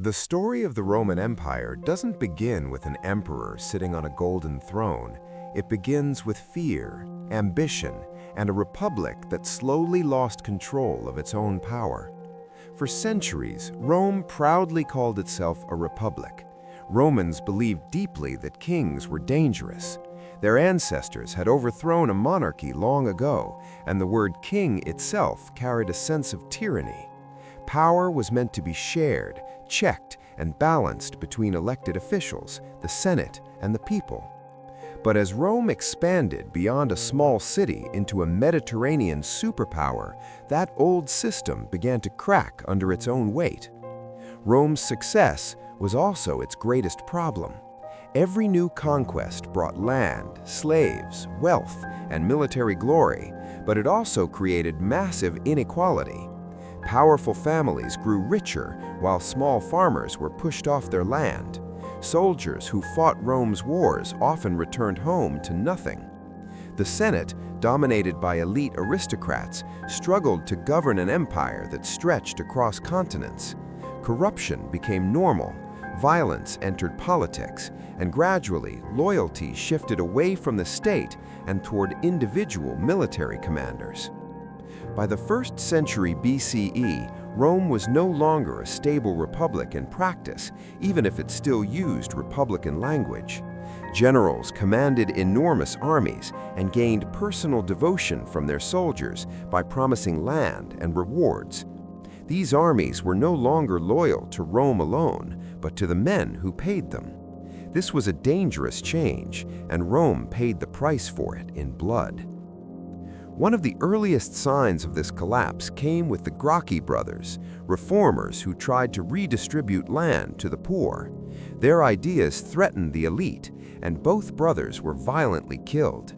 The story of the Roman Empire doesn't begin with an emperor sitting on a golden throne. It begins with fear, ambition, and a republic that slowly lost control of its own power. For centuries, Rome proudly called itself a republic. Romans believed deeply that kings were dangerous. Their ancestors had overthrown a monarchy long ago, and the word king itself carried a sense of tyranny. Power was meant to be shared, checked, and balanced between elected officials, the Senate, and the people. But as Rome expanded beyond a small city into a Mediterranean superpower, that old system began to crack under its own weight. Rome's success was also its greatest problem. Every new conquest brought land, slaves, wealth, and military glory, but it also created massive inequality. Powerful families grew richer while small farmers were pushed off their land. Soldiers who fought Rome's wars often returned home to nothing. The Senate, dominated by elite aristocrats, struggled to govern an empire that stretched across continents. Corruption became normal, violence entered politics, and gradually loyalty shifted away from the state and toward individual military commanders. By the 1st century BCE, Rome was no longer a stable republic in practice, even if it still used republican language. Generals commanded enormous armies and gained personal devotion from their soldiers by promising land and rewards. These armies were no longer loyal to Rome alone, but to the men who paid them. This was a dangerous change, and Rome paid the price for it in blood. One of the earliest signs of this collapse came with the Gracchi brothers, reformers who tried to redistribute land to the poor. Their ideas threatened the elite, and both brothers were violently killed.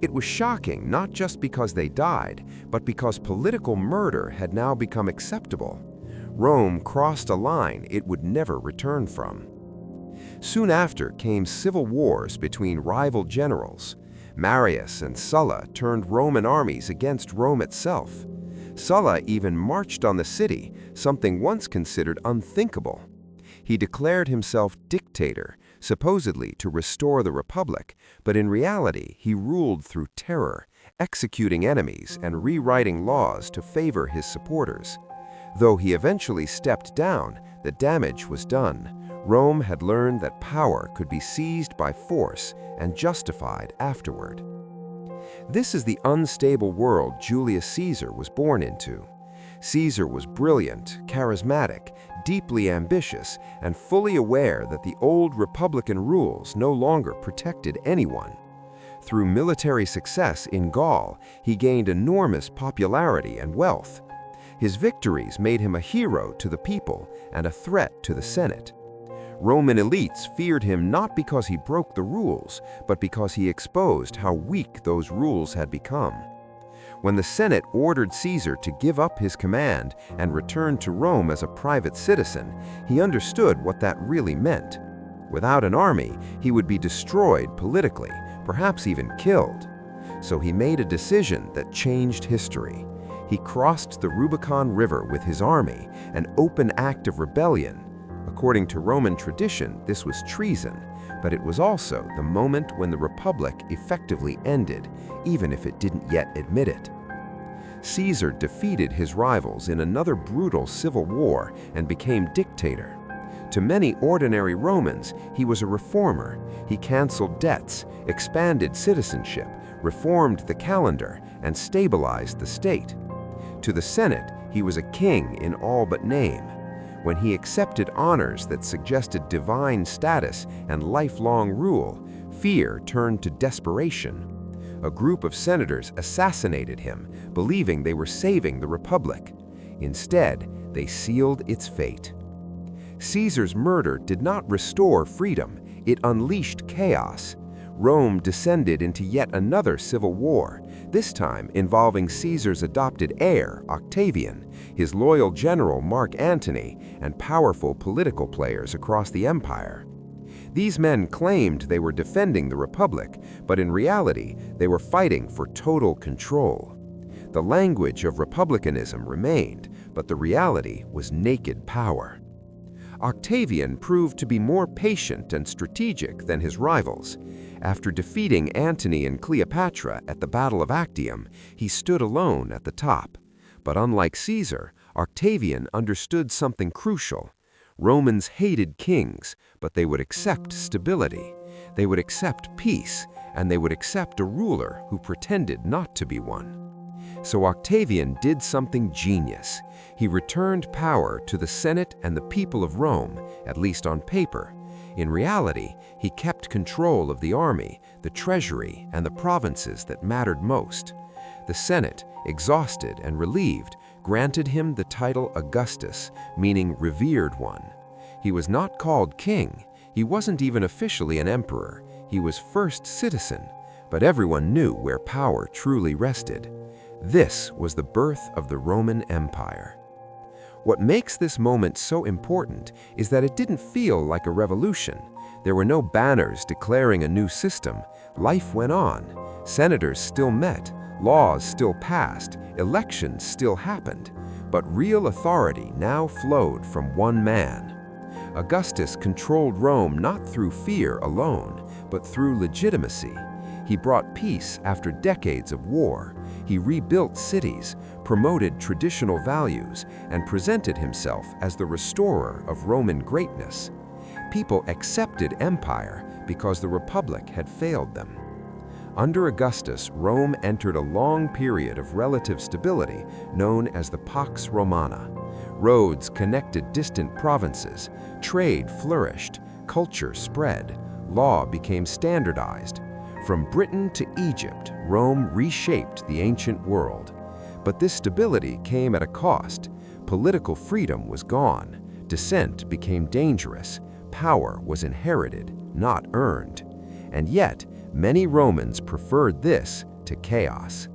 It was shocking not just because they died, but because political murder had now become acceptable. Rome crossed a line it would never return from. Soon after came civil wars between rival generals. Marius and Sulla turned Roman armies against Rome itself. Sulla even marched on the city, something once considered unthinkable. He declared himself dictator, supposedly to restore the republic, but in reality he ruled through terror, executing enemies and rewriting laws to favor his supporters. Though he eventually stepped down, the damage was done. Rome had learned that power could be seized by force and justified afterward. This is the unstable world Julius Caesar was born into. Caesar was brilliant, charismatic, deeply ambitious, and fully aware that the old republican rules no longer protected anyone. Through military success in Gaul, he gained enormous popularity and wealth. His victories made him a hero to the people and a threat to the Senate. Roman elites feared him not because he broke the rules, but because he exposed how weak those rules had become. When the Senate ordered Caesar to give up his command and return to Rome as a private citizen, he understood what that really meant. Without an army, he would be destroyed politically, perhaps even killed. So he made a decision that changed history. He crossed the Rubicon River with his army, an open act of rebellion. According to Roman tradition, this was treason, but it was also the moment when the Republic effectively ended, even if it didn't yet admit it. Caesar defeated his rivals in another brutal civil war and became dictator. To many ordinary Romans, he was a reformer. He canceled debts, expanded citizenship, reformed the calendar, and stabilized the state. To the Senate, he was a king in all but name. When he accepted honors that suggested divine status and lifelong rule, fear turned to desperation. A group of senators assassinated him, believing they were saving the republic. Instead, they sealed its fate. Caesar's murder did not restore freedom, it unleashed chaos. Rome descended into yet another civil war, this time involving Caesar's adopted heir, Octavian, his loyal general Mark Antony, and powerful political players across the empire. These men claimed they were defending the Republic, but in reality, they were fighting for total control. The language of republicanism remained, but the reality was naked power. Octavian proved to be more patient and strategic than his rivals. After defeating Antony and Cleopatra at the Battle of Actium, he stood alone at the top. But unlike Caesar, Octavian understood something crucial. Romans hated kings, but they would accept stability. They would accept peace, and they would accept a ruler who pretended not to be one. So Octavian did something genius. He returned power to the Senate and the people of Rome, at least on paper. In reality, he kept control of the army, the treasury, and the provinces that mattered most. The Senate, exhausted and relieved, granted him the title Augustus, meaning revered one. He was not called king. He wasn't even officially an emperor. He was first citizen, but everyone knew where power truly rested. This was the birth of the Roman Empire. What makes this moment so important is that it didn't feel like a revolution. There were no banners declaring a new system. Life went on. Senators still met. Laws still passed. Elections still happened. But real authority now flowed from one man. Augustus controlled Rome not through fear alone, but through legitimacy. He brought peace after decades of war. He rebuilt cities, promoted traditional values, and presented himself as the restorer of Roman greatness. People accepted empire because the Republic had failed them. Under Augustus, Rome entered a long period of relative stability known as the Pax Romana. Roads connected distant provinces, trade flourished, culture spread, law became standardized. From Britain to Egypt, Rome reshaped the ancient world. But this stability came at a cost. Political freedom was gone. Dissent became dangerous. Power was inherited, not earned. And yet, many Romans preferred this to chaos.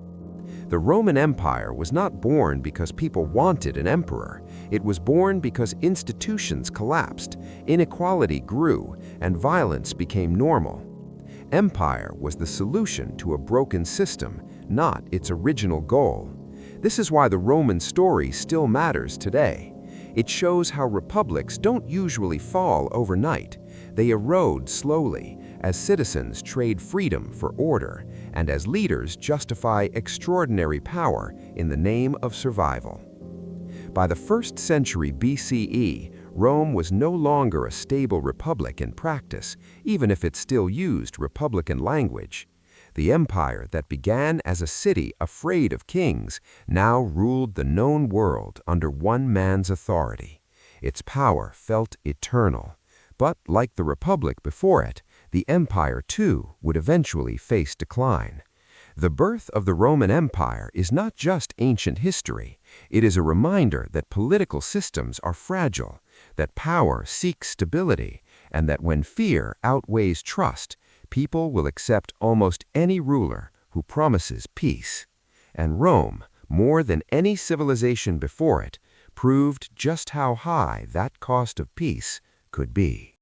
The Roman Empire was not born because people wanted an emperor. It was born because institutions collapsed, inequality grew, and violence became normal. Empire was the solution to a broken system, not its original goal. This is why the Roman story still matters today. It shows how republics don't usually fall overnight. They erode slowly, as citizens trade freedom for order, and as leaders justify extraordinary power in the name of survival. By the 1st century BCE, Rome was no longer a stable republic in practice, even if it still used republican language. The empire that began as a city afraid of kings now ruled the known world under one man's authority. Its power felt eternal. But like the republic before it, the empire too would eventually face decline. The birth of the Roman Empire is not just ancient history. It is a reminder that political systems are fragile, that power seeks stability, and that when fear outweighs trust, people will accept almost any ruler who promises peace. And Rome, more than any civilization before it, proved just how high that cost of peace could be.